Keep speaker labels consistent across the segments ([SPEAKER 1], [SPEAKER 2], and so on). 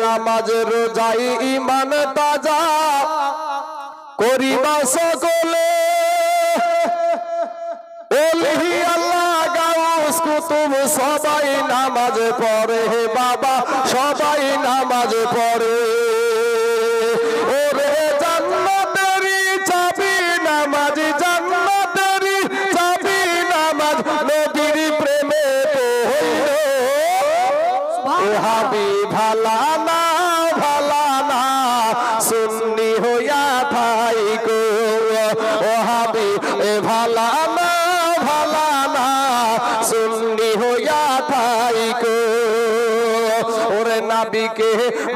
[SPEAKER 1] নামাজ রোজাই ঈমান তাজা করিবা সকলে ওলি আল্লাহ গাউস কুতুব সবাই নামাজ পড়ে বাবা সবাই নামাজ পড়ে ওরে জান্নাতেরই চাবি নামাজ জান্নাতেরই চাবি নামাজ নবীর প্রেমে হইল ওহাবি ভালা না সুন্নি হইয়া থাইকো ওহাবি ভালা না সুন্নি হইয়া থাইকো ওরে নবীকে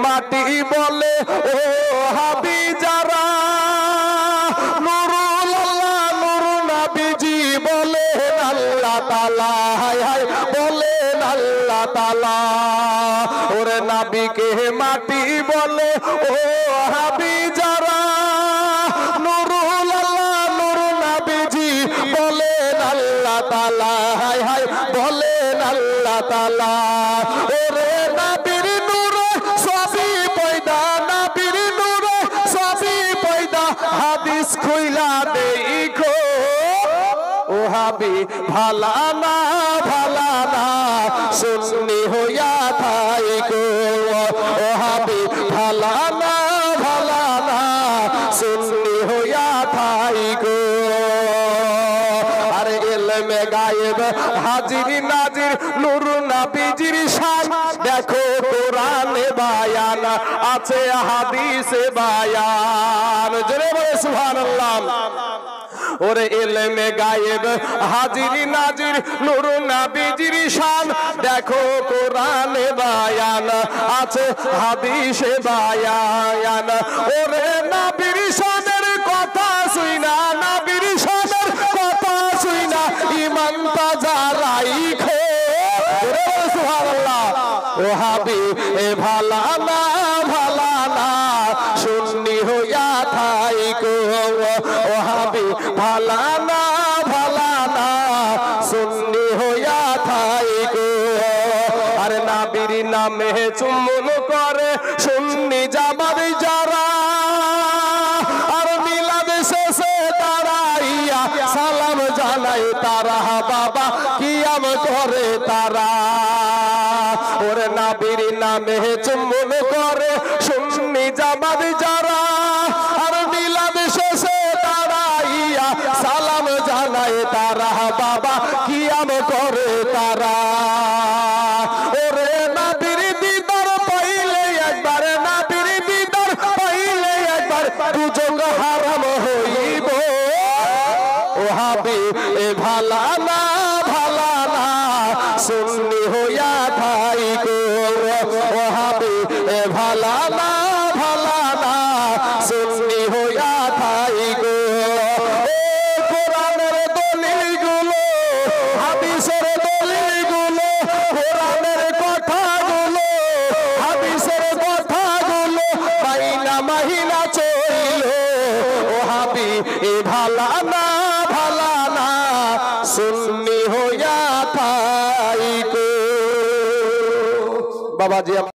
[SPEAKER 1] মাটি বলে ও হাবি যারা নুরুল আল্লাহ নূর নবীজি বলেন আল্লাহ তাআলা হায় হায় বলেন আল্লাহ তাআলা ওরে নবীকে মাটি বলে ও হাবি যারা নুরুল আল্লাহ নূর নবীজি বলেন আল্লাহ তাআলা হায় হায় বলেন আল্লাহ তাআলা ওরে নবীর নূরে সবই পয়দা নবীর নূরে সবই পয়দা হাদিস খুইলা দেখো ও হাবি ভালা না সুন্নি হইয়া থাইকো ও হাবি ভালা না সুন্নি হইয়া থাইকো আরে ইলমে গায়েব হাজির নাজির নূর নবীজির শান দেখো কোরআনে বায়ান আছে হাদিসে বায়ান জোরে বলে সুবহানাল্লাহ ওরে ইলমে গায়েব হাজির নাজির নূর নবীজির শান দেখো কোরআনে বায়ান আছে হাদিসে বায়ান ওরে নবীর শানের কথা শুইনা নবীর শানের কথা শুইনা ঈমান তাজা রাইখো সুবহানাল্লাহ ও হাবি এ ভালা না সুন্নি হইয়া থাইকো ও হাবি ভালা না সুন্নি হইয়া থাইকো আরে নবীর নামে চুম্বন করে সুন্নি জামাত যারা আর মিলাদ শেষে দাঁড়াইয়া সালাম জানাই তারা বাবা কিয়াম করে তারা ওরে নবীর নামে চুম্বন করে সুন্নি জামাত যারা আর মিলাদ শেষে দাঁড়াইয়া সালাম জানাই তারা বাবা কিয়াম করে তারা ওরে নবীর দিদার পাইলে একবার নবীর দিদার পাইলে একবার দুজক হারাম হইব ও হাবি এ ভালা না সুন্নি হইয়া থাইকো ও হাবি এ ভালা না সুন্নি হইয়া থাইকো কোরআনের দলিলগুলো হাদিসের দলিলগুলো কোরআনের কথাগুলো হাদিসের কথাগুলো মাহিনা চইল ও হাবি এ ভালা না সুন্নি হইয়া থাইকো বাবাজি।